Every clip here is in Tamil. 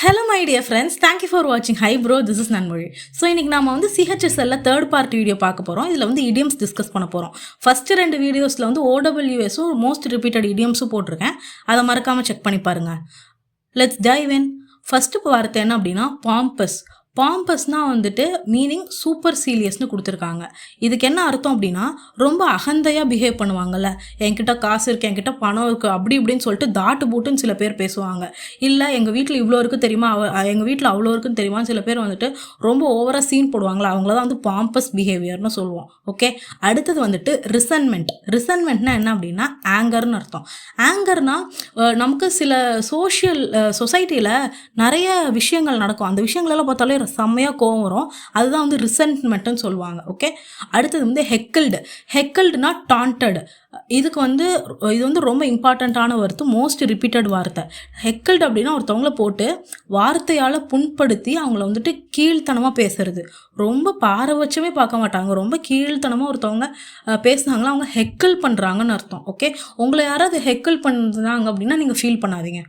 Hello my dear friends, thank you for watching. Hi bro, this is Nanmozhi. So இன்னைக்கு நாம CHSL third part வீடியோ பார்க்க போறோம். இதுல idioms டிஸ்கஸ் பண்ண போறோம். ஃபர்ஸ்ட் ரெண்டு வீடியோஸ்ல OWS மோஸ்ட் ரிப்பீட்டட் idioms போட்டிருக்கேன். அதை மறக்காம செக் பண்ணி பாருங்க. Let's dive in. ஃபர்ஸ்ட் வார்த்தை என்ன அப்படின்னா பாம்பஸ். பாம்பஸ்னால் மீனிங் சூப்பர் சீரியஸ்னு கொடுத்துருக்காங்க. இதுக்கு என்ன அர்த்தம் அப்படின்னா ரொம்ப அகந்தையாக பிஹேவ் பண்ணுவாங்கள்ல, என்கிட்ட காசு இருக்குது, என்கிட்ட பணம் இருக்குது, அப்படி இப்படின்னு சொல்லிட்டு தாட்டு பூட்டுன்னு சில பேர் பேசுவாங்க. இல்லை எங்கள் வீட்டில் இவ்வளோ இருக்குது தெரியுமா, எங்கள் வீட்டில் அவ்வளோ இருக்குன்னு தெரியுமா, சில பேர் ரொம்ப ஓவராக சீன் போடுவாங்களா, அவங்கள தான் பாம்பஸ் பிஹேவியர்னு சொல்லுவோம். ஓகே, அடுத்தது ரிசன்மெண்ட். ரிசன்மெண்ட்னா என்ன அப்படின்னா ஆங்கர்னு அர்த்தம். ஆங்கர்னா நமக்கு சில சொசைட்டியில் நிறைய விஷயங்கள் நடக்கும். அந்த விஷயங்களெல்லாம் பார்த்தாலே செம்மையாக கோவம் வரும். அதுதான் ரிசன்ட்மெண்ட்னு சொல்லுவாங்க. ஓகே, அடுத்தது ஹெக்கிள்டு. ஹெக்கிள்டுனா டாண்டட். இதுக்கு இது ரொம்ப இம்பார்ட்டண்ட்டான வார்த்தை, மோஸ்ட் ரிப்பீட்டட் வார்த்தை. ஹெக்கிள்டு அப்படின்னா ஒருத்தவங்கள போட்டு வார்த்தையால் புண்படுத்தி அவங்கள கீழ்த்தனமாக பேசுறது. ரொம்ப பாரபட்சமே பார்க்க மாட்டாங்க. ரொம்ப கீழ்த்தனமாக ஒருத்தவங்க பேசுனாங்களா அவங்க ஹெக்கிள் பண்ணுறாங்கன்னு அர்த்தம். ஓகே, உங்களை யாராவது ஹெக்கிள் பண்ணுறாங்க அப்படின்னா நீங்கள் ஃபீல் பண்ணாதீங்க,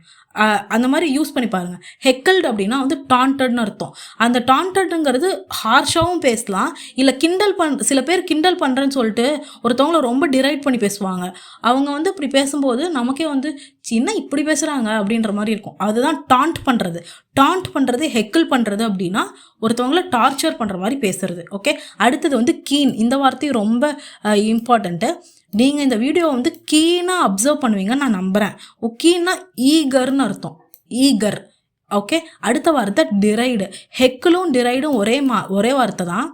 அந்த மாதிரி யூஸ் பண்ணி பாருங்கள். ஹெக்கிள்டு அப்படின்னா டாண்டட்னு அர்த்தம். அந்த டாண்டட்ங்கிறது ஹார்ஷாகவும் பேசலாம், இல்லை சில பேர் கிண்டல் பண்ணுறேன்னு சொல்லிட்டு ஒருத்தவங்கள ரொம்ப டிரைட் பண்ணி பேசுவாங்க. அவங்க இப்படி பேசும்போது நமக்கே சின்ன இப்படி பேசுகிறாங்க அப்படின்ற மாதிரி இருக்கும். அதுதான் டாண்ட் பண்ணுறது. டாண்ட் பண்ணுறது, ஹெக்கிள் பண்ணுறது அப்படின்னா ஒருத்தவங்கள டார்ச்சர் பண்ணுற மாதிரி பேசுறது. ஓகே, அடுத்தது கீன். இந்த வார்த்தையும் ரொம்ப இம்பார்ட்டண்ட்டு. நீங்கள் இந்த வீடியோவை கீனாக அப்சர்வ் பண்ணுவீங்கன்னு நான் நம்புகிறேன். கீன்னா ஈகர்னு அர்த்தம், ஈகர். ஓகே, அடுத்த வார்த்தை டிரைடு. ஹெக்கிளும் டிரைடும் ஒரே வார்த்தை தான்.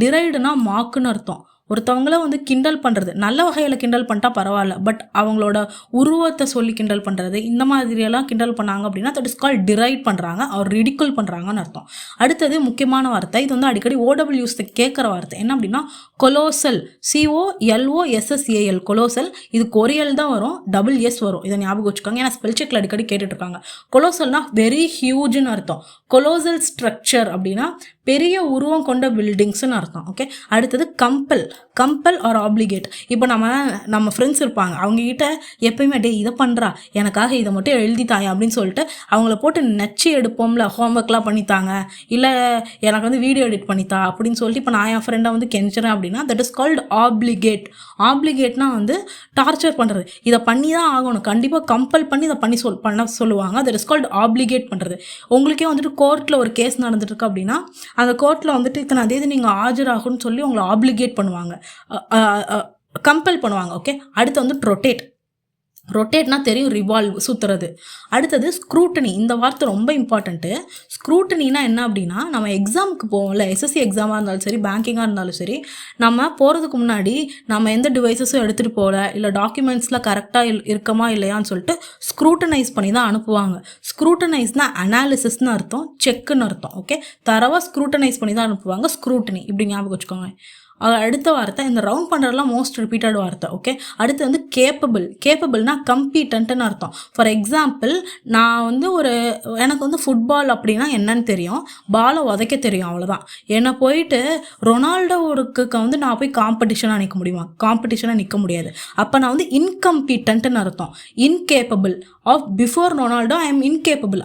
டிரைடுனா மாக்குன்னு அர்த்தம். ஒருத்தவங்கள கிண்டல் பண்ணுறது, நல்ல வகையில் கிண்டல் பண்ணிட்டா பரவாயில்ல, பட் அவங்களோட உருவத்தை சொல்லி கிண்டல் பண்ணுறது, இந்த மாதிரியெல்லாம் கிண்டல் பண்ணாங்க அப்படின்னா தட் இஸ் கால் டிரைட் பண்ணுறாங்க, அவர் ரிடிக்குல் பண்ணுறாங்கன்னு அர்த்தம். அடுத்தது முக்கியமான வார்த்தை, இது அடிக்கடி OWS கேட்குற வார்த்தை. என்ன அப்படின்னா கொலோசல். COLOSSAL, colossal. இது கொரியல் தான் வரும், SS வரும். இதை ஞாபகம் வச்சுக்கோங்க, ஏன்னா ஸ்பெல் செக்கில் அடிக்கடி கேட்டுட்ருக்காங்க. கொலோசல்னா வெரி ஹியூஜ்னு அர்த்தம். கொலோசல் ஸ்ட்ரக்சர் அப்படின்னா பெரிய உருவம் கொண்ட பில்டிங்ஸ்னு அர்த்தம். ஓகே, அடுத்தது கம்பல் ஆர் ஆப்ளிகேட். இப்போ நம்ம ஃப்ரெண்ட்ஸ் இருப்பாங்க, அவங்ககிட்ட எப்பயுமே இதை பண்ணுறா, எனக்காக இதை மட்டும் எழுதி தாயா அப்படின்னு சொல்லிட்டு அவங்கள போட்டு நச்சு எடுப்போம்ல, ஹோம்ஒர்க்லாம் பண்ணித்தாங்க, இல்லை எனக்கு வீடியோ எடிட் பண்ணித்தா அப்படின்னு சொல்லிட்டு இப்போ நான் என் ஃப்ரெண்டை கெஞ்சுறேன் அப்படின்னா தட் இஸ் கால்டு ஆப்ளிகேட். ஆப்ளிகேட்னா டார்ச்சர் பண்ணுறது, இதை பண்ணி தான் ஆகணும், கண்டிப்பாக கம்பல் பண்ணி இதை பண்ண சொல்லுவாங்க. தட் இஸ் கால்டு ஆப்ளிகேட் பண்ணுறது. உங்களுக்கே கோர்ட்டில் ஒரு கேஸ் நடந்துட்டு இருக்கு அப்படின்னா அந்த கோர்ட்டில் இத்தனை தேதி நீங்கள் ஆஜராகுன்னு சொல்லி உங்களை ஆப்ளிகேட் பண்ணுவாங்க, கம்பல் பண்ணுவாங்க. ஓகே, அடுத்து ரொட்டேட். ரொட்டேட்னா தெரியும், ரிவால்வ், சுற்றுறது. அடுத்தது ஸ்க்ரூட்டனி. இந்த வார்த்தை ரொம்ப இம்பார்ட்டண்ட்டு. ஸ்க்ரூட்டனினா என்ன அப்படின்னா நம்ம எக்ஸாமுக்கு போவோம்ல, SSC எக்ஸாமாக இருந்தாலும் சரி, பேங்கிங்காக இருந்தாலும் சரி, நம்ம போகிறதுக்கு முன்னாடி நம்ம எந்த டிவைசஸும் எடுத்துகிட்டு போகல, இல்லை டாக்குமெண்ட்ஸில் கரெக்டாக இருக்கமா இல்லையான்னு சொல்லிட்டு ஸ்க்ரூட்டனைஸ் பண்ணி தான் அனுப்புவாங்க. ஸ்க்ரூட்டனைஸ்னால் அனாலிசிஸ்னு அர்த்தம், செக்குன்னு அர்த்தம். ஓகே, தரவாக ஸ்க்ரூட்டனைஸ் பண்ணி தான் அனுப்புவாங்க, ஸ்க்ரூட்டனி. இப்படி ஞாபகம் வச்சுக்கோங்க. அடுத்த வார்த்தை, இந்த ரவுண்ட் பண்ணுறதுலாம் மோஸ்ட் ரிப்பீட்டட் வார்த்தை. ஓகே, அடுத்து கேப்பபிள். கேப்பபிள்னா கம்பீட்டன்ட்னு அர்த்தம். ஃபார் எக்ஸாம்பிள், நான் எனக்கு ஃபுட்பால் அப்படின்னா என்னன்னு தெரியும், பாலை உதைக்க தெரியும், அவ்வளோதான். என்னை போயிட்டு ரொனால்டோவுக்கு நான் போய் காம்படிஷனாக நிற்க முடியுமா? காம்படிஷனாக நிற்க முடியாது. அப்போ நான் இன்கம்பீட்டன்ட்னு அர்த்தம். Incapable of before Ronaldo I am incapable.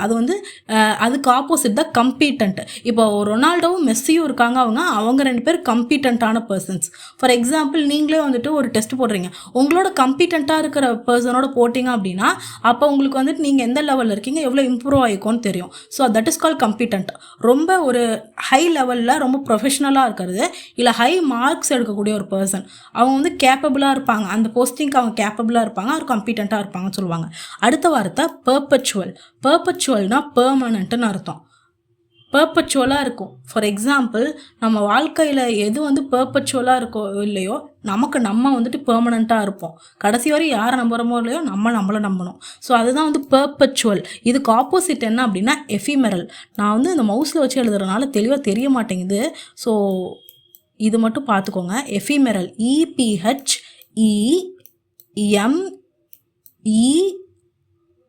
அதுக்கு ஆப்போசிட் தான் கம்பீட்டன்ட். இப்போ ரொனால்டோவும் மெஸ்ஸியும் இருக்காங்க, அவங்க ரெண்டு பேர் கம்பீட்டன்ட்டான பர்சன்ஸ். ஃபார் எக்ஸாம்பிள், நீங்களே ஒரு டெஸ்ட் போடுறீங்க, உங்களோட கம்பீட்டண்ட்டாக இருக்கிற பர்சனோட போட்டிங்க அப்படின்னா அப்போ உங்களுக்கு நீங்கள் எந்த லெவலில் இருக்கீங்க, எவ்வளோ இம்ப்ரூவ் ஆகிக்கும்னு தெரியும். So that is call competent. ரொம்ப ஒரு ஹை லெவலில் ரொம்ப ப்ரொஃபஷனலாக இருக்கிறது, இல்லை ஹை மார்க்ஸ் எடுக்கக்கூடிய ஒரு பர்சன், அவங்க கேப்பபிளாக இருப்பாங்க, அந்த போஸ்டிங்க்கு அவங்க கேப்பபிளாக இருப்பாங்க, அவர் கம்பீட்டண்ட்டாக இருப்பாங்கன்னு சொல்லுவாங்க. அடுத்த வார்த்தை பெர்பச்சுவல். பெர்பச்சுவல்னா பெர்மனண்ட்டுன்னு அர்த்தம். பெர்பச்சுவலாக இருக்கும். ஃபார் எக்ஸாம்பிள், நம்ம வாழ்க்கையில் எது பெர்பச்சுவலாக இருக்கோ இல்லையோ, நம்ம பெர்மனண்ட்டாக இருப்போம். கடைசி வரை யாரை நம்புகிறோமோ இல்லையோ நம்மளை நம்பணும். ஸோ அதுதான் பெர்பச்சுவல். இதுக்கு ஆப்போசிட் என்ன அப்படின்னா எஃபிமெரல். நான் இந்த மவுஸில் வச்சு எழுதுறதுனால தெளிவாக தெரிய மாட்டேங்குது, ஸோ இது மட்டும் பார்த்துக்கோங்க. எஃபிமெரல்,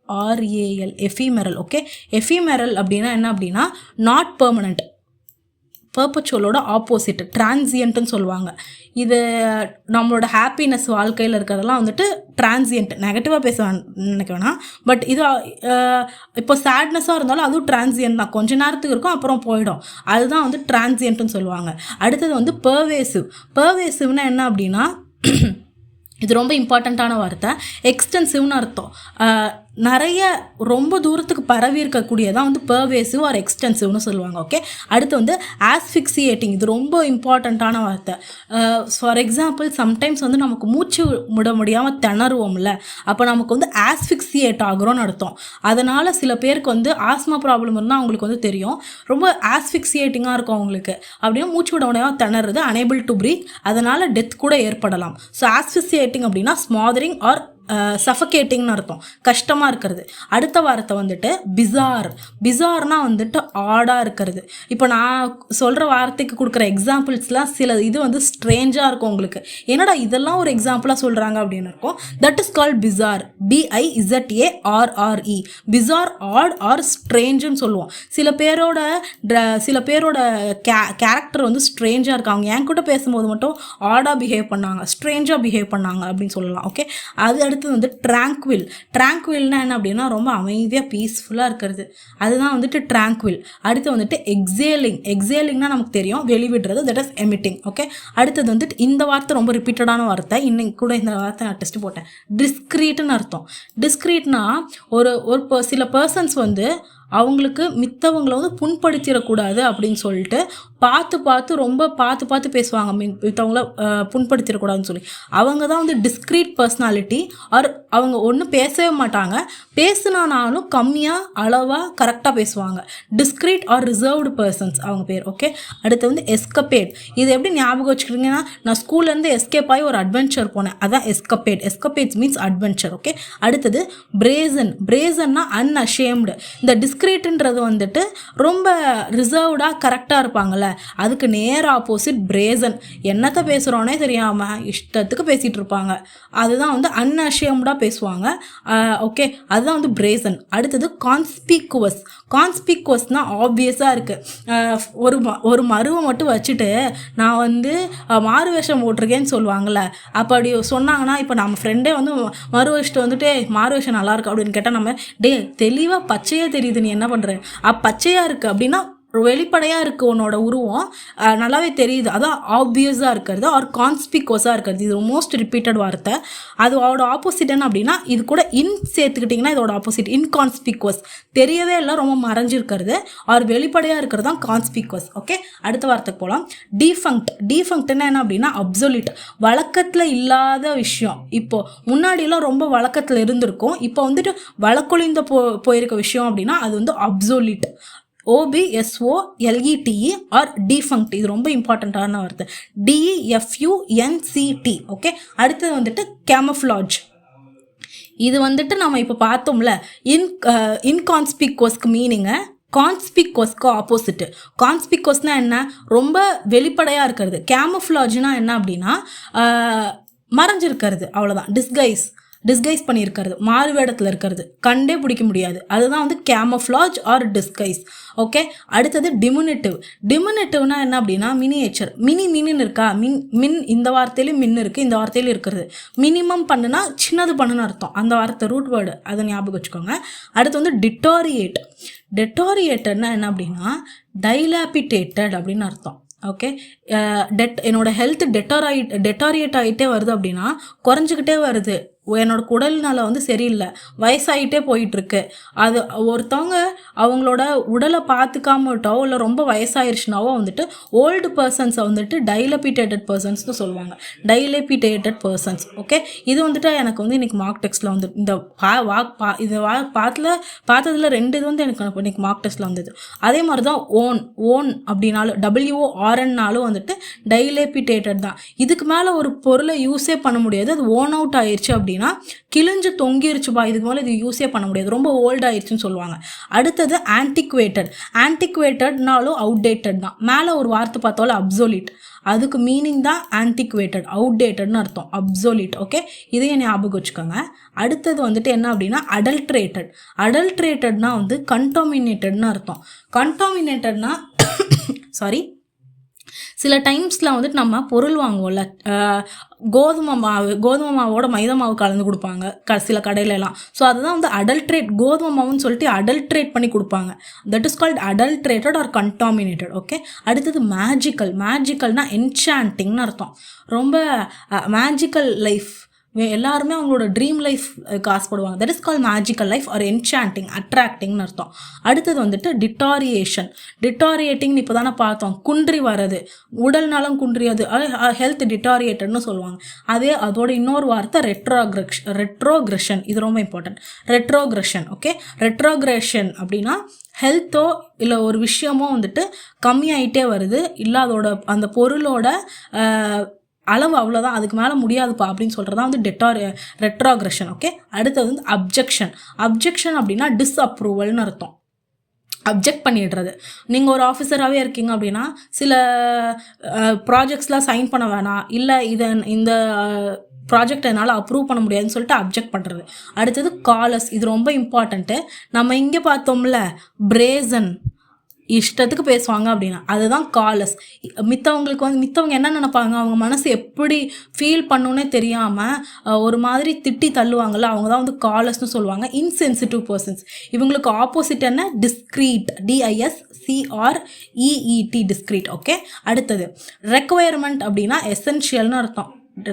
EPHEMERAL, எஃபிமெரல். ஓகே, எஃபிமெரல் அப்படின்னா என்ன அப்படின்னா நாட் பெர்மனண்ட். பெர்பச்சுவலோட ஆப்போசிட் டிரான்சியன்ட்னு சொல்லுவாங்க. இது நம்மளோட ஹாப்பினஸ் வாழ்க்கையில் இருக்கிறதெல்லாம் வந்துட்டு டிரான்சியன்ட், நெகட்டிவாக பேச நினைக்க வேணாம். பட் இது இப்போ சேட்னஸாக இருந்தாலும் அதுவும் டிரான்சியன்ட் தான், கொஞ்ச நேரத்துக்கு இருக்கும் அப்புறம் போயிடும். அதுதான் வந்து டிரான்சியன்ட்னு சொல்லுவாங்க. அடுத்தது வந்து பெர்வேசிவ். பெர்வேசிவ்னா என்ன அப்படின்னா, இது ரொம்ப இம்பார்ட்டண்ட்டான வார்த்தை. எக்ஸ்டென்சிவ்னு அர்த்தம். நிறைய ரொம்ப தூரத்துக்கு பரவி இருக்கக்கூடியதான் வந்து பெர்வேசிவ் ஆர் எக்ஸ்டென்சிவ்னு சொல்லுவாங்க. ஓகே, அடுத்து வந்து ஆஸ்ஃபிக்சியேட்டிங். இது ரொம்ப இம்பார்ட்டண்ட்டான வார்த்தை. ஃபார் எக்ஸாம்பிள், சம்டைம்ஸ் வந்து நமக்கு மூச்சு விட முடியாமல் திணறுவோம்ல, அப்போ நமக்கு வந்து ஆஸ்ஃபிக்சியேட் ஆகுறோன்னு அர்த்தம். அதனால் சில பேருக்கு வந்து ஆஸ்மா ப்ராப்ளம் இருந்தால் அவங்களுக்கு வந்து தெரியும், ரொம்ப ஆஸ்ஃபிக்சியேட்டிங்காக இருக்கும் அவங்களுக்கு. அப்படின்னா மூச்சு விட முடியாமல் திணறுது, அனேபிள் டு பிரீத், அதனால் டெத் கூட ஏற்படலாம். ஸோ ஆஸ்ஃபிக்சியேட்டிங் அப்படின்னா ஸ்மாதரிங் ஆர் சஃபகேட்டிங்னு அர்த்தம், கஷ்டமாக இருக்கிறது. அடுத்த வார்த்தை வந்துட்டு பிசார். பிசார்னா வந்துட்டு ஆடாக இருக்கிறது. இப்போ நான் சொல்கிற வார்த்தைக்கு கொடுக்குற எக்ஸாம்பிள்ஸ்லாம் சில இது வந்து ஸ்ட்ரேஞ்சாக இருக்கும் உங்களுக்கு. என்னடா இதெல்லாம் ஒரு எக்ஸாம்பிளாக சொல்கிறாங்க அப்படின்னு இருக்கும். That is called bizarre. BIZARRE. Bizarre, odd or ஸ்ட்ரேஞ்சுன்னு சொல்லுவோம். சில பேரோட கேரக்டர் வந்து ஸ்ட்ரேஞ்சாக இருக்காங்க. என் கூட பேசும்போது மட்டும் ஆடாக பிஹேவ் பண்ணாங்க, ஸ்ட்ரேஞ்சாக பிஹேவ் பண்ணாங்க அப்படின்னு சொல்லலாம். ஓகே, அது அடுத்து வந்து ட்ராங்க்வில். ட்ராங்க்வில்னா என்ன அப்படின்னா ரொம்ப அமைதியாக பீஸ்ஃபுல்லாக இருக்கிறது, அதுதான் வந்துட்டு ட்ராங்க்வில். அடுத்து வந்துட்டு எக்ஸேலிங். எக்ஸேலிங்னா நமக்கு தெரியும், வெளிவிடுறது, தட் இஸ் எமிட்டிங். ஓகே, அடுத்தது வந்துட்டு இந்த வார்த்தை ரொம்ப ரிப்பீட்டடான வார்த்தை, இன்னைக்கு கூட இந்த வார்த்தை நான் டெஸ்ட் போட்டேன். டிஸ்க்ரீட்னு அர்த்தம். டிஸ்க்ரீட்னா ஒரு சில பர்சன்ஸ் வந்து அவங்களுக்கு மித்தவங்களை வந்து புண்படுத்திடக்கூடாது அப்படின்னு சொல்லிட்டு பார்த்து பேசுவாங்க, மித்தவங்கள புண்படுத்திடக்கூடாதுன்னு சொல்லி. அவங்க தான் வந்து டிஸ்க்ரீட் பர்சனாலிட்டி. ஆர் அவங்க ஒன்றும் பேசவே மாட்டாங்க, பேசுனாலும் கம்மியாக அளவாக கரெக்டாக பேசுவாங்க. டிஸ்க்ரீட் ஆர் ரிசர்வ்டு பர்சன்ஸ் அவங்க பேர். ஓகே, அடுத்து வந்து எஸ்கப்பேட். இது எப்படி ஞாபகம் வச்சுக்கிட்டீங்கன்னா, நான் ஸ்கூல்லேருந்து எஸ்கேப் ஆகி ஒரு அட்வென்ச்சர் போனேன், அதான் எஸ்கப்பேட். எஸ்கப்பேட்ஸ் மீன்ஸ் அட்வென்ச்சர். ஓகே, அடுத்தது பிரேசன். பிரேசன்னா அன்அஷேம்டு. இந்த டிஸ்க்ரீட்ன்றது வந்துட்டு ரொம்ப ரிசர்வ்டாக கரெக்டாக இருப்பாங்கள்ல, அதுக்கு நேர் ஆப்போசிட் பிரேசன். என்னத்தை பேசுகிறோன்னே தெரியாமல் இஷ்டத்துக்கு பேசிகிட்டு இருப்பாங்க, அதுதான் வந்து அன்அஷேம்டாக பேசுவாங்க. ஓகே, அதுதான் வந்து பிரேசன். அடுத்தது கான்ஸ்பிக்குவஸ். கான்ஸ்பிக்குவஸ்னால் ஆப்வியஸாக இருக்குது. ஒரு மருவை மட்டும் வச்சுட்டு நான் வந்து மாறு வேஷம் போட்டிருக்கேன்னு சொல்லுவாங்கள்ல, அப்படி சொன்னாங்கன்னா, இப்போ நம்ம ஃப்ரெண்டே வந்து மறு வச்சுட்டு வந்துட்டு மாறு வேஷம் நல்லாயிருக்கு அப்படின்னு கேட்டால் நம்ம தெளிவாக பச்சையாக தெரியுது, நீ என்ன பண்ணுற, பச்சையாக இருக்குது அப்படின்னா வெளிப்படையாக இருக்குது உன்னோட உருவம், நல்லாவே தெரியுது, அதான் ஆப்வியஸாக இருக்கிறது ஆர் கான்ஸ்பிக்குவஸாக இருக்கிறது. இது மோஸ்ட் ரிப்பீட்டட் வார்த்தை. அதோட ஆப்போசிட் என்ன அப்படின்னா, இது கூட சேர்த்துக்கிட்டிங்கன்னா இதோட ஆப்போசிட் இன்கான்ஸ்பிக்குவஸ். தெரியவே இல்லை, ரொம்ப மறைஞ்சிருக்கிறது ஆர் வெளிப்படையாக இருக்கிறது தான் கான்ஸ்பிக்குவஸ். ஓகே, அடுத்த வார்த்தைக்கு போகலாம். டீஃபங்க்ட். டீஃபங்க்ட்னா என்ன அப்படின்னா அப்சொல்யூட், வழக்கத்தில் இல்லாத விஷயம். இப்போது முன்னாடியெல்லாம் ரொம்ப வழக்கத்தில் இருந்திருக்கும், இப்போ வந்துட்டு வழக்கொழிந்த போயிருக்க விஷயம் அப்படின்னா அது வந்து அப்சொல்யூட். OBSOLETE R டீஃபங்க்ட். இது ரொம்ப இம்பார்ட்டண்ட்டான வார்த்தை. DEFUNCT. ஓகே, அடுத்தது வந்துட்டு கேமஃப்ளாஜ். இது வந்துட்டு நம்ம இப்போ பார்த்தோம்ல, இன்கான்ஸ்பிக்குவஸ்க்கு மீனிங்கை கான்ஸ்பிக்குவஸ்க்கு ஆப்போசிட்டு. கான்ஸ்பிக்குவஸ்னால் என்ன, ரொம்ப வெளிப்படையாக இருக்கிறது. கேமஃப்ளாஜ்னா என்ன அப்படின்னா மறைஞ்சிருக்கிறது, அவ்வளோதான். டிஸ்கைஸ் பண்ணியிருக்கிறது, மாறுவேடத்தில் இருக்கிறது, கண்டே பிடிக்க முடியாது, அதுதான் வந்து கேமஃப்ளாஜ் ஆர் டிஸ்கைஸ். ஓகே, அடுத்தது டிமினிட்டிவ். டிமினிட்டிவ்னா என்ன அப்படின்னா மினியேச்சர். மின்னு இருக்கா, மின் இந்த வார்த்தையிலும் மின் இருக்குது, இந்த வார்த்தையிலும் இருக்கிறது. மினிமம் பண்ணுனா சின்னது பண்ணுன்னு அர்த்தம், அந்த வார்த்தை ரூட் வேர்டு, அதை ஞாபகம் வச்சுக்கோங்க. அடுத்து வந்து டிட்டோரியேட். டெட்டோரியேட்டட்னா என்ன அப்படின்னா டைலாபிடேட்டட் அப்படின்னு அர்த்தம். ஓகே, என்னோட ஹெல்த் டெட்டாரியேட் ஆகிட்டே வருது அப்படின்னா குறைஞ்சிக்கிட்டே வருது, என்னோட உடல்னால வந்து சரியில்லை, வயசாகிட்டே போயிட்டுருக்கு. அது ஒருத்தவங்க அவங்களோட உடலை பார்த்துக்காமட்டோ இல்லை ரொம்ப வயசாயிருச்சுனாவோ வந்துட்டு ஓல்டு பர்சன்ஸை வந்துட்டு டைலபிடேட்டட் பர்சன்ஸ்னு சொல்லுவாங்க. டைலபிடேட்டட் பர்சன்ஸ். ஓகே, இது வந்துட்டு எனக்கு வந்து இன்றைக்கி மார்க் டெஸ்ட்டில் வந்து இந்த பார்த்ததில் 2 இது வந்து எனக்கு இன்றைக்கி மார்க் டெஸ்ட்டில் வந்தது. அதே மாதிரி தான் ஓன் அப்படின்னாலும் WORNனாலும் வந்துட்டு டைலபிடேட்டட் தான். இதுக்கு மேலே ஒரு பொருளை யூஸே பண்ண முடியாது, அது ஓன் அவுட் ஆயிடுச்சு அப்படின்னா கிழிஞ்சு தொங்கிருச்சுப்பா, இதுக்கு மேலே இது யூஸே பண்ண முடியாது, ரொம்ப ஓல்ட் ஆயிடுச்சுன்னு சொல்லுவாங்க. அடுத்தது ஆன்டிக்வேட்டட். ஆன்டிக்வேட்டட்னாலும் அவுடேட்டட் தான். மேலே ஒரு வார்த்தை பார்த்தாலும் அப்சொல்யூட், அதுக்கு மீனிங் தான் ஆன்டிக்வேட்டட், அவுடேட்டட்னு அர்த்தம், அப்சொல்யூட். ஓகே, இதையும் ஞாபகம் வச்சுக்கோங்க. அடுத்தது வந்துட்டு என்ன அப்படின்னா அடல்ட்ரேட்டட். அடல்ட்ரேட்டட்னா வந்து கண்டாமினேட்டட்னு அர்த்தம். கண்டாமினேட்டட்னா சில டைம்ஸில் வந்துட்டு நம்ம பொருள் வாங்குவோம்ல, கோதுமை மாவோட மைதா மாவு கலந்து கொடுப்பாங்க சில கடையிலலாம். ஸோ அதுதான் வந்து அடல்ட்ரேட், கோதுமை மாவுன்னு சொல்லிட்டு அடல்ட்ரேட் பண்ணி கொடுப்பாங்க. That is called adulterated or contaminated. Okay, அடுத்தது மேஜிக்கல்னா என்சாண்டிங்னு அர்த்தம். ரொம்ப மேஜிக்கல் லைஃப், எல்லாருமே அவங்களோட ட்ரீம் லைஃப் ஆசைப்படுவாங்க. That is call magical life or enchanting, அட்ராக்டிங்னு அர்த்தம். அடுத்தது வந்துட்டு டிட்டாரியேட்டிங்னு இப்போ தானே பார்த்தோம், குன்றி வர்றது, உடல் நலம் குன்றியது, ஹெல்த் டிட்டாரியேட்டட்னு சொல்லுவாங்க. அதோட இன்னொரு வார்த்தை ரெட்ரோக்ரெஷன். இது ரொம்ப இம்பார்ட்டன்ட், ரெட்ரோக்ரெஷன். ஓகே, ரெட்ரோக்ரெஷன் அப்படின்னா ஹெல்த்தோ இல்லை ஒரு விஷயமோ வந்துட்டு கம்மியாயிட்டே வருது, இல்லை அதோட அந்த பொருளோட அளவு அவ்வளோதான், அதுக்கு மேலே முடியாதுப்பா அப்படின்னு சொல்கிறதா வந்து ரெட்ரோக்ரெஷன். ஓகே, அடுத்தது வந்து அப்ஜெக்ஷன் அப்படின்னா டிஸ்அப்ரூவல்னு அர்த்தம். அப்ஜெக்ட் பண்ணிடுறது. நீங்கள் ஒரு ஆஃபீஸராகவே இருக்கீங்க அப்படின்னா சில ப்ராஜெக்ட்ஸ்லாம் சைன் பண்ண வேணாம், இல்லை இந்த ப்ராஜெக்ட் என்னால் அப்ரூவ் பண்ண முடியாதுன்னு சொல்லிட்டு அப்ஜெக்ட் பண்ணுறது. அடுத்தது காலஸ். இது ரொம்ப இம்பார்ட்டண்ட்டு. நம்ம இங்கே பார்த்தோம்ல பிரேசன், இஷ்டத்துக்கு பேசுவாங்க அப்படின்னா அதுதான் காலஸ். மித்தவங்க என்ன நினைப்பாங்க, அவங்க மனசு எப்படி ஃபீல் பண்ணுன்னே தெரியாமல் ஒரு மாதிரி திட்டி தள்ளுவாங்கள்ல, அவங்க தான் வந்து காலஸ்னு சொல்லுவாங்க. Insensitive persons. இவங்களுக்கு ஆப்போசிட் என்ன, டிஸ்க்ரீட், DISCREET, டிஸ்க்ரீட். ஓகே, அடுத்தது ரெக்வயர்மெண்ட் அப்படின்னா எசென்ஷியல்னு அர்த்தம்.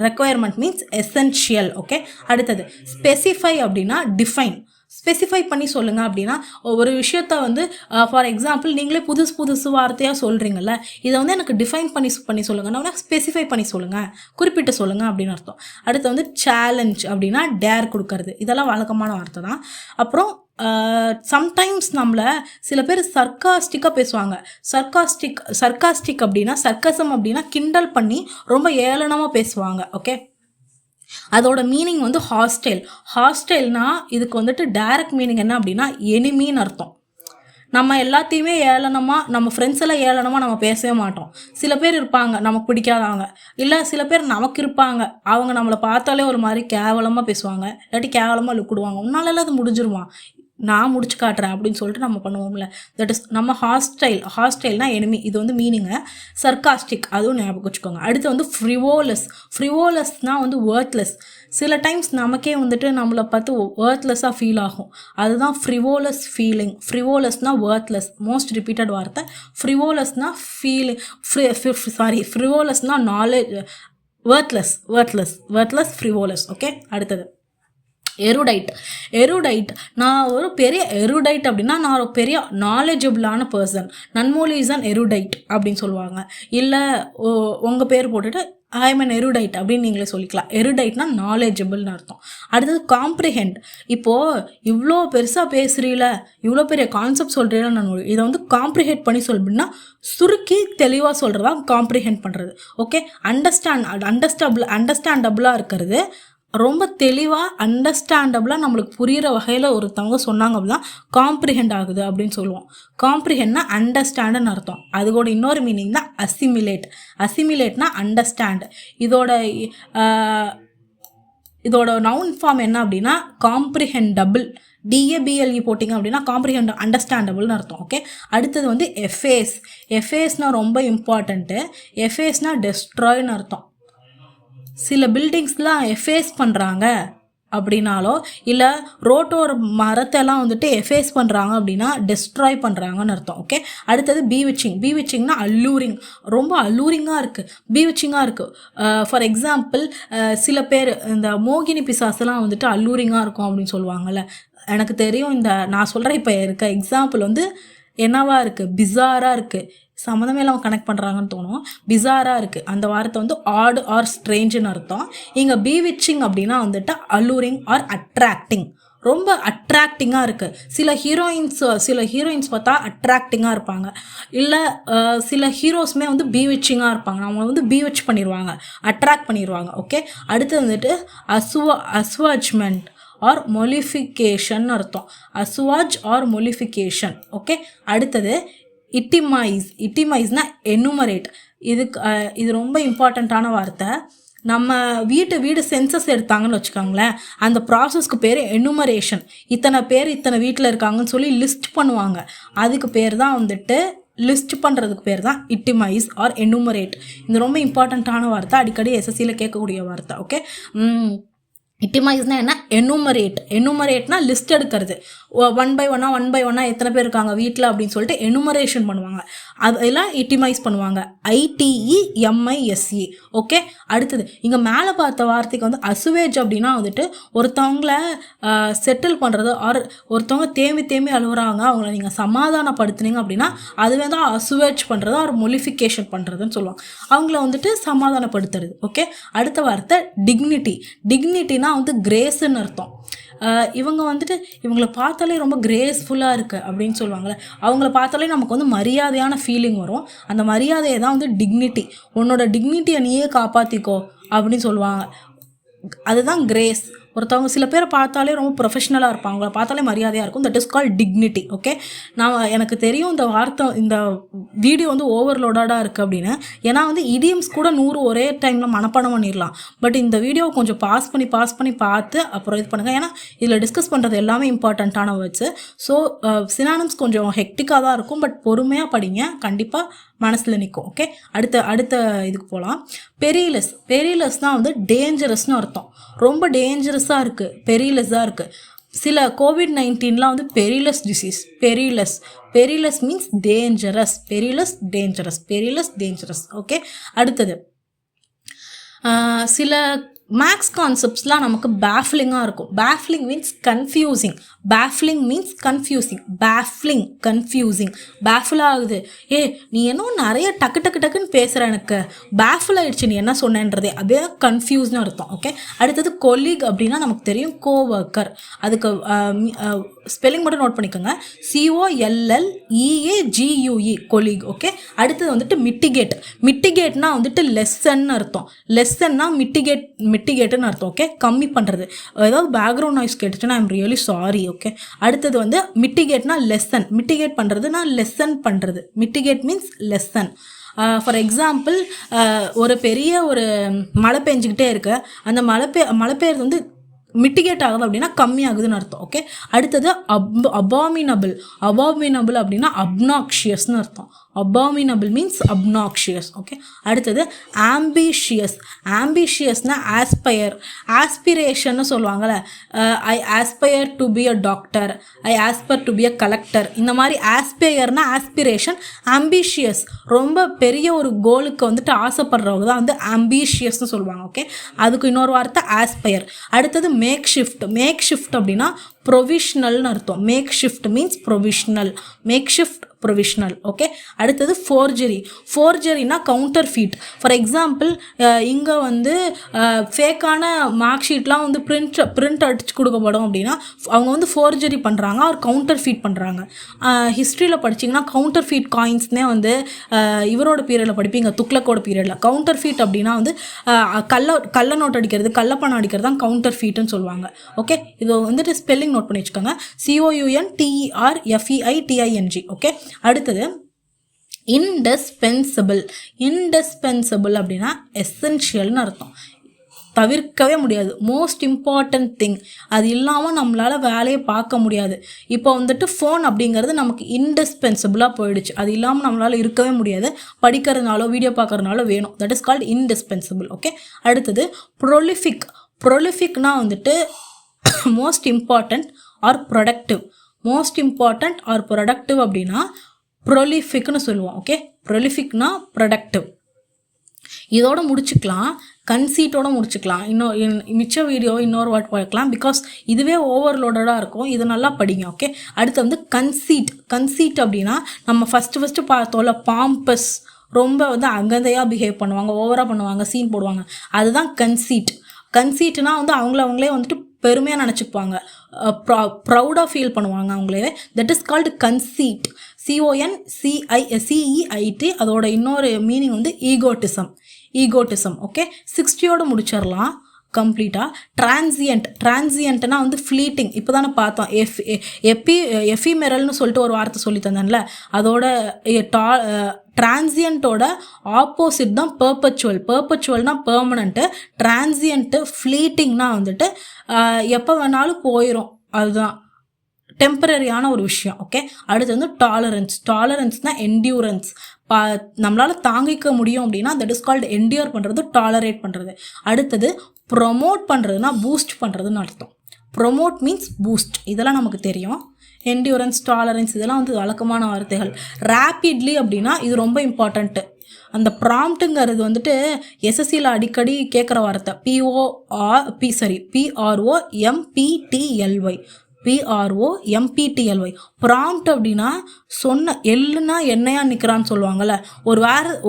Requirement means essential. ஓகே, அடுத்தது ஸ்பெசிஃபை அப்படின்னா டிஃபைன். ஸ்பெசிஃபை பண்ணி சொல்லுங்கள் அப்படின்னா ஒரு விஷயத்த வந்து ஃபார் எக்ஸாம்பிள் நீங்களே புதுசு வார்த்தையாக சொல்கிறீங்கல்ல, இதை வந்து எனக்கு டிஃபைன் பண்ணி சொல்லுங்கள், நான் ஸ்பெசிஃபை பண்ணி சொல்லுங்கள், குறிப்பிட்டு சொல்லுங்கள் அப்படின்னு அர்த்தம். அடுத்து வந்து சேலஞ்ச் அப்படின்னா டேர் கொடுக்கறது. இதெல்லாம் வழக்கமான வார்த்தை தான். அப்புறம் சம்டைம்ஸ் நம்மளை சில பேர் சர்க்காஸ்டிக்காக பேசுவாங்க. சர்க்காஸ்டிக் அப்படின்னா, சர்க்கசம் அப்படின்னா கிண்டல் பண்ணி ரொம்ப ஏளனமாக பேசுவாங்க. ஓகே, அதோட மீனிங் வந்து ஹாஸ்டைல்னா இதுக்கு வந்துட்டு டைரக்ட் மீனிங் என்ன அப்படின்னா எனிமின்னு அர்த்தம். நம்ம எல்லாத்தையுமே ஏளனமாக, நம்ம ஃப்ரெண்ட்ஸ் எல்லாம் ஏளனமாக நம்ம பேசவே மாட்டோம். சில பேர் இருப்பாங்க நமக்கு பிடிக்காதவங்க, இல்லை சில பேர் நமக்கு இருப்பாங்க, அவங்க நம்மளை பார்த்தாலே ஒரு மாதிரி கேவலமாக பேசுவாங்க, இல்லாட்டி கேவலமாக லுக்கிடுவாங்க. உன்னால அது முடிஞ்சிருமா, நான் முடிச்சு காட்டுறேன் அப்படின்னு சொல்லிட்டு நம்ம பண்ணுவோம்ல, தட் இஸ் நம்ம ஹாஸ்டைல்னா எனிமி. இது வந்து மீனிங்கு. சர்க்காஸ்டிக், அதுவும் ஞாபகம் வச்சுக்கோங்க. அடுத்து வந்து ஃப்ரிவோலஸ்னால் வந்து வேர்த்லெஸ். சில டைம்ஸ் நமக்கே வந்துட்டு நம்மளை பார்த்து வேர்த்லெஸ்ஸாக ஃபீல் ஆகும், அதுதான் frivolous feeling. ஃப்ரிவோலஸ்னால் worthless, most repeated வார்த்தை. ஃப்ரிவோலஸ்னால் feeling, ஃப்ரிவோலஸ்னால் knowledge, worthless frivolous. Okay, அடுத்தது எருடைட். நான் ஒரு பெரிய எருடைட் அப்படின்னா நான் ஒரு பெரிய நாலேஜபிளான பர்சன். நன்மொழி இஸ் அன் எருடைட் அப்படின்னு சொல்லுவாங்க. இல்லை உங்கள் பேர் போட்டுட்டு ஐ எம் அன் எருடைட் அப்படின்னு நீங்களே சொல்லிக்கலாம். எருடைட்னா நாலேஜபிள்னு அர்த்தம். அடுத்தது காம்ப்ரிஹெண்ட். இப்போது இவ்வளோ பெருசாக பேசுகிறீல, இவ்வளோ பெரிய கான்செப்ட் சொல்கிறீங்களா, நான் இதை வந்து காம்ப்ரிஹெண்ட் பண்ணி சொல்லினா சுருக்கி தெளிவாக சொல்கிறதா காம்ப்ரிஹெண்ட் பண்ணுறது. ஓகே, அண்டர்ஸ்டாண்டபிளாக இருக்கிறது, ரொம்ப தெளிவாக அண்டர்ஸ்டாண்டபிளாக நம்மளுக்கு புரிகிற வகையில் ஒருத்தவங்க சொன்னாங்க அப்படின்னா காம்ப்ரிஹெண்ட் ஆகுது அப்படின்னு சொல்லுவோம். காம்ப்ரிஹெண்ட்னா அண்டர்ஸ்டாண்டுன்னு அர்த்தம். அதுக்கூட இன்னொரு மீனிங் தான் அசிமிலேட்னா அண்டர்ஸ்டாண்ட். இதோட நவுன் ஃபார்ம் என்ன அப்படின்னா காம்ப்ரிஹெண்டபிள். DABLE போட்டிங்க அப்படின்னா காம்ப்ரிஹெண்ட், அண்டர்ஸ்டாண்டபிள்னு அர்த்தம். ஓகே, அடுத்தது வந்து எஃபேஸ்னால் ரொம்ப இம்பார்ட்டண்ட்டு. எஃபேஸ்னால் டெஸ்ட்ராய்னு அர்த்தம். சில பில்டிங்ஸ்லாம் எஃபேஸ் பண்ணுறாங்க அப்படின்னாலோ, இல்லை ரோட்டோர மரத்தெல்லாம் வந்துட்டு எஃபேஸ் பண்ணுறாங்க அப்படின்னா டெஸ்ட்ராய் பண்ணுறாங்கன்னு அர்த்தம். ஓகே, அடுத்தது பீவிச்சிங்னா அல்லூரிங், ரொம்ப அல்லூரிங்காக இருக்குது. ஃபார் எக்ஸாம்பிள் சில பேர் இந்த மோகினி பிசாசெல்லாம் வந்துட்டு அல்லூரிங்காக இருக்கும் அப்படின்னு சொல்லுவாங்கள்ல. எனக்கு தெரியும், நான் சொல்கிறேன் இப்போ இருக்க எக்ஸாம்பிள் வந்து என்னவா இருக்குது, பிசாராக இருக்குது, சம்மந்தமே இல்லாமல் கனெக்ட் பண்ணுறாங்கன்னு தோணும். பிசாராக இருக்குது அந்த வார்த்தை வந்து ஆட் ஆர் ஸ்ட்ரேஞ்சுன்னு அர்த்தம். இங்கே பீவிச்சிங் அப்படின்னா வந்துட்டு அல்லூரிங் ஆர் அட்ராக்டிங், ரொம்ப அட்ராக்டிங்காக இருக்குது. சில ஹீரோயின்ஸ் பார்த்தா அட்ராக்டிங்காக இருப்பாங்க, இல்லை சில ஹீரோஸ்மே வந்து பீவிச்சிங்காக இருப்பாங்க. அவங்க வந்து பீவிச் பண்ணிடுவாங்க, அட்ராக்ட் பண்ணிடுவாங்க. ஓகே, அடுத்து வந்துட்டு அஸ்வாஜ்மெண்ட் ஆர் மொலிஃபிகேஷன் அர்த்தம். அஸ்வாஜ் ஆர் மொலிஃபிகேஷன். ஓகே, அடுத்தது இட்டிமைஸ்னா எனுமரேட். இது ரொம்ப இம்பார்ட்டண்ட்டான வார்த்தை. நம்ம வீடு சென்சஸ் எடுத்தாங்கன்னு வச்சுக்கோங்களேன், அந்த ப்ராசஸ்க்கு பேர் எனுமரேஷன். இத்தனை பேர் இத்தனை வீட்டில் இருக்காங்கன்னு சொல்லி லிஸ்ட் பண்ணுவாங்க, அதுக்கு பேர் தான் வந்துட்டு லிஸ்ட் பண்ணுறதுக்கு பேர் தான் இட்டிமைஸ் ஆர் எனுமரேட். இது ரொம்ப இம்பார்ட்டண்ட்டான வார்த்தை, அடிக்கடி எஸ்எஸ்சியில் கேட்கக்கூடிய வார்த்தை. ஓகே, இட்டிமைஸ்னா என்ன? எனுமரேட்னா லிஸ்ட் எடுக்கிறது. ஒன் பை ஒன்னா எத்தனை பேர் இருக்காங்க வீட்டில் அப்படின்னு சொல்லிட்டு எனுமரேஷன் பண்ணுவாங்க, அதெல்லாம் இட்டிமைஸ் பண்ணுவாங்க. ITEMISE. ஓகே, அடுத்தது இங்கே மேலே பார்த்த வார்த்தைக்கு வந்து அசுவேஜ் அப்படின்னா வந்துட்டு ஒருத்தவங்கள செட்டில் பண்ணுறது, ஆர் ஒருத்தவங்க தேம்பி அழுகுறாங்க, அவங்கள நீங்கள் சமாதானப்படுத்துனீங்க அப்படின்னா அதுவே தான் அசுவேஜ் பண்ணுறது ஆர் மொலிஃபிகேஷன் பண்ணுறதுன்னு சொல்லுவாங்க. அவங்கள வந்துட்டு சமாதானப்படுத்துறது. ஓகே, அடுத்த வார்த்தை டிக்னிட்டினா வந்து கிரேஸ்ன்னு அர்த்தம். இவங்க வந்துட்டு இவங்களை பார்த்தாலே ரொம்ப கிரேஸ்ஃபுல்லாக இருக்குது அப்படின்னு சொல்லுவாங்கள்ல, அவங்கள பார்த்தாலே நமக்கு வந்து மரியாதையான ஃபீலிங் வரும். அந்த மரியாதையை தான் வந்து டிக்னிட்டி. உன்னோட டிக்னிட்டியை நீயே காப்பாற்றிக்கோ அப்படின்னு சொல்லுவாங்க, அதுதான் கிரேஸ். ஒருத்தவங்க சில பேரை பார்த்தாலே ரொம்ப ப்ரொஃபஷ்னலாக இருப்பாங்க, அவங்கள பார்த்தாலே மரியாதையாக இருக்கும். That is called dignity. Okay, எனக்கு தெரியும் இந்த வார்த்தை, இந்த வீடியோ வந்து ஓவர்லோடாக இருக்குது அப்படின்னு. ஏன்னா வந்து இடியம்ஸ் கூட 100 ஒரே டைமில் மனப்பாடம் பண்ணிடலாம். பட் இந்த வீடியோவை கொஞ்சம் பாஸ் பண்ணி பார்த்து அப்புறம் இது பண்ணுங்கள். ஏன்னா இதில் டிஸ்கஸ் பண்ணுறது எல்லாமே இம்பார்ட்டண்ட்டான வேர்ட்ஸு. ஸோ சினானிம்ஸ் கொஞ்சம் ஹெக்டிக்காக தான் இருக்கும், பட் பொறுமையாக படிங்க, கண்டிப்பாக மனசில் நிற்கும். ஓகே, அடுத்த இதுக்கு போகலாம். பெரிலஸ்னால் வந்து டேஞ்சரஸ்னு அர்த்தம். ரொம்ப டேஞ்சரஸாக இருக்குது, பெரிலஸாக இருக்குது. சில COVID-19லாம் வந்து perilous disease. Perilous means dangerous. Dangerous. Okay, அடுத்தது சில மேக்ஸ் கான்செப்ட்ஸ்லாம் நமக்கு பேஃப்லிங்காக இருக்கும். பேஃப்லிங் மீன்ஸ் கன்ஃபியூசிங். பேஃபில் ஆகுது, நீ என்ன நிறைய டக்குன்னு பேசுகிற, எனக்கு பேஃபில் ஆகிடுச்சு நீ என்ன சொன்னேன்றதே, அப்படியே கன்ஃபியூஸ்னு அர்த்தம். ஓகே, அடுத்தது கொலீக் அப்படின்னா நமக்கு தெரியும் கோவர்க்கர். அதுக்கு ஸ்பெல்லிங் மட்டும் நோட் பண்ணிக்கோங்க, COLLEAGUE கொலீக். ஓகே, அடுத்தது வந்துட்டு மிட்டிகேட்னா வந்துட்டு லெசன்னு அர்த்தம். லெசன்னா மிட்டிகேட்டுன்னு அர்த்தம். ஓகே, கம்மி பண்ணுறது. ஏதாவது பேக்ரவுண்ட் நாய்ஸ் கேட்டுச்சுன்னா ஐம் ரியலி சாரி. ஓகே, அடுத்தது வந்து மிட்டிகேட்னா லெசன். மிட்டிகேட் பண்ணுறதுனா லெசன் பண்ணுறது. Mitigate means lessen. For example, ஒரு பெரிய ஒரு மழை பெஞ்சிக்கிட்டே இருக்கு, அந்த மழை பெய்யறது வந்து மிட்டிகேட் ஆகுது அப்படின்னா கம்மி ஆகுதுன்னு அர்த்தம். ஓகே, அடுத்தது அபாமினபிள் அப்படின்னா அப்னாக்ஷியஸ்னு அர்த்தம். Abominable means obnoxious. ஓகே, அடுத்தது ஆம்பிஷியஸ்னா ஆஸ்பிரேஷன்னு சொல்லுவாங்கள்ல, I aspire to be a doctor, I aspire to be a collector. இந்த மாதிரி ஆஸ்பயர்னா ஆஸ்பிரேஷன், ஆம்பிஷியஸ் ரொம்ப பெரிய ஒரு கோலுக்கு வந்துட்டு ஆசைப்படுறவங்க தான் வந்து ஆம்பிஷியஸ்னு சொல்லுவாங்க. ஓகே, அதுக்கு இன்னொரு வார்த்தை ஆஸ்பயர். அடுத்தது மேக் ஷிஃப்ட் அப்படின்னா ப்ரொவிஷ்னல்னு அர்த்தம். Makeshift means provisional. Okay, அடுத்தது ஃபோர்ஜரினா கவுண்டர் ஃபீட். ஃபார் எக்ஸாம்பிள், இங்கே வந்து ஃபேக்கான மார்க் ஷீட்லாம் வந்து பிரிண்ட் அடிச்சு கொடுக்கப்படும் அப்படின்னா அவங்க வந்து ஃபோர்ஜரி பண்ணுறாங்க, அவர் கவுண்டர் ஃபீட் பண்ணுறாங்க. ஹிஸ்ட்ரியில் படிச்சிங்கன்னா கவுண்டர் ஃபீட் காயின்ஸ்னே வந்து இவரோட பீரியடில் படிப்பீங்க, துக்ளக்கோட பீரியடில். கவுண்டர் ஃபீட் அப்படின்னா வந்து கள்ள நோட் அடிக்கிறது, கள்ளப்பணம் அடிக்கிறது தான் கவுண்டர் ஃபீட்டுன்னு சொல்லுவாங்க. ஓகே, இது வந்துட்டு ஸ்பெல்லிங் நோட் பண்ணி வச்சுக்கோங்க, COUNTERFEITING. ஓகே, அடுத்தது இன்டிஸ்பென்சபிள் அப்படின்னா எசென்ஷியல்னு அர்த்தம். தவிர்க்கவே முடியாது, மோஸ்ட் இம்பார்ட்டன்ட் திங். அது இல்லாமல் நம்மளால் வேலையை பார்க்க முடியாது. இப்போ வந்துட்டு ஃபோன் அப்படிங்கிறது நமக்கு இன்டிஸ்பென்சபிளாக போயிடுச்சு, அது இல்லாமல் நம்மளால் இருக்கவே முடியாது. படிக்கிறதுனாலோ வீடியோ பார்க்கறதுனாலோ வேணும். That is called indispensable. Okay, அடுத்தது ப்ரொலிஃபிக்னா வந்துட்டு மோஸ்ட் இம்பார்ட்டன்ட் ஆர் ப்ரொடக்டிவ் அப்படின்னா ப்ரொலிஃபிக்னு சொல்லுவோம். ஓகே, ப்ரொலிஃபிக்னா ப்ரொடக்டிவ். இதோட முடிச்சுக்கலாம், கன்சீட்டோட முடிச்சுக்கலாம். மிச்ச வீடியோ இன்னொரு வாட் பார்க்கலாம், பிகாஸ் இதுவே ஓவர்லோடடாக இருக்கும். இது நல்லா படிங்க. ஓகே, அடுத்து வந்து கன்சீட் அப்படின்னா நம்ம ஃபஸ்ட்டு பார்த்தோம்ல, பாம்பஸ், ரொம்ப வந்து அகந்தையாக பிஹேவ் பண்ணுவாங்க, ஓவராக பண்ணுவாங்க, சீன் போடுவாங்க, அதுதான் கன்சீட்னா வந்து அவங்களே வந்துட்டு பெருமையாக நினச்சிக்குவாங்க, ப்ரௌடாக ஃபீல் பண்ணுவாங்க அவங்களே. That is called conceit. CONCEIT. அதோட இன்னொரு மீனிங் வந்து ஈகோட்டிசம். ஓகே, 60யோட முடிச்சிடலாம் கம்ப்ளீட்டாக. டிரான்சியன்ட்னா வந்து ஃப்ளீட்டிங். இப்போ தானே பார்த்தோம், எஃபிமெரல்னு சொல்லிட்டு ஒரு வார்த்தை சொல்லி தந்தேன்ல, அதோட டிரான்சியன்ட்டோட ஆப்போசிட் தான் பெர்பச்சுவல்னா பெர்மனண்ட்டு. டிரான்சியன்ட்டு ஃப்ளீட்டிங்னா வந்துட்டு எப்போ வேணாலும் போயிடும், அதுதான் டெம்பரரியான ஒரு விஷயம். ஓகே, அடுத்து வந்து டாலரன்ஸ். டாலரன்ஸ்னா என்டியூரன்ஸ். நம்மளால தாங்கிக்க முடியும் அப்படின்னா தட் இஸ் கால்டு என்டியூர் பண்ணுறது, டாலரேட் பண்ணுறது. அடுத்தது ப்ரொமோட் பண்ணுறதுனா பூஸ்ட் பண்ணுறதுன்னு அர்த்தம். ப்ரொமோட் மீன்ஸ் பூஸ்ட், இதெல்லாம் நமக்கு தெரியும். என்டியூரன்ஸ், டாலரன்ஸ் இதெல்லாம் வந்து வழக்கமான வார்த்தைகள். ரேப்பிட்லி அப்படின்னா இது ரொம்ப இம்பார்ட்டண்ட்டு. அந்த ப்ராம்ப்ட்டுங்கிறது வந்துட்டு எஸ்எஸ்சியில் அடிக்கடி கேட்குற வார்த்தை. PROMPTLY. ப்ராம்ப்ட் அப்படின்னா சொன்ன எள்ளுனா எண்ணெயா நிற்கிறான்னு சொல்லுவாங்கள்ல.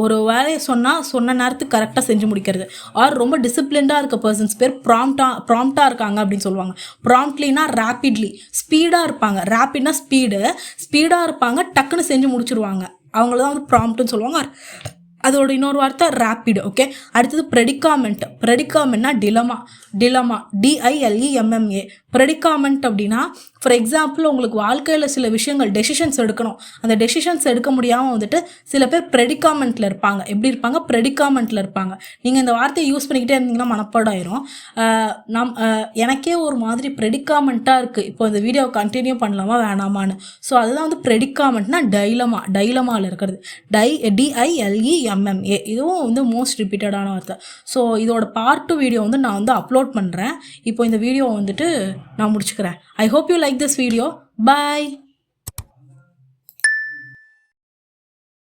ஒரு வேலையை சொன்ன நேரத்துக்கு கரெக்டாக செஞ்சு முடிக்கிறது. ஆர் ரொம்ப டிசிப்ளின்டாக இருக்க பர்சன்ஸ் பேர் ப்ராம்ப்டாக இருக்காங்க அப்படின்னு சொல்லுவாங்க. ப்ராம்ப்ட்லினா ரேப்பிட்லி, ஸ்பீடாக இருப்பாங்க. ரேப்பிட்னா ஸ்பீடாக இருப்பாங்க, டக்குன்னு செஞ்சு முடிச்சிருவாங்க. அவங்கள தான் வந்து ப்ராம்ப்ட்னு சொல்லுவாங்க. அதோட இன்னொரு வார்த்தை ரேப்பிட். ஓகே, அடுத்தது ப்ரெடிகாமெண்ட். ப்ரெடிகாமெண்ட்னா டிலமா. DILEMMA. ப்ரெடிகாமெண்ட் அப்படின்னா ஃபார் எக்ஸாம்பிள் உங்களுக்கு வாழ்க்கையில் சில விஷயங்கள் டெசிஷன்ஸ் எடுக்கணும். அந்த டெசிஷன்ஸ் எடுக்க முடியாமல் வந்துட்டு சில பேர் ப்ரெடிகாமெண்ட்டில் இருப்பாங்க. எப்படி இருப்பாங்க? ப்ரெடிகாமெண்ட்டில் இருப்பாங்க. நீங்கள் இந்த வார்த்தையை யூஸ் பண்ணிக்கிட்டே இருந்தீங்கன்னா மனப்பாடம் ஆயிரும். எனக்கே ஒரு மாதிரி ப்ரெடிகாமெண்ட்டாக இருக்குது, இப்போ இந்த வீடியோ கண்டினியூ பண்ணலாமா வேணாமான்னு. ஸோ அதுதான் வந்து ப்ரெடிகாமெண்ட்னா டைலமாவில் இருக்கிறது. DILEMMA. இதுவும் வந்து மோஸ்ட் ரிப்பீட்டடான வார்த்தை. ஸோ இதோட பார்ட் 2 வீடியோ வந்து நான் வந்து அப்லோட் பண்ணுறேன். இப்போ இந்த வீடியோ வந்துட்டு நான் முடிச்சுக்கிறேன். I hope you like this video. Bye.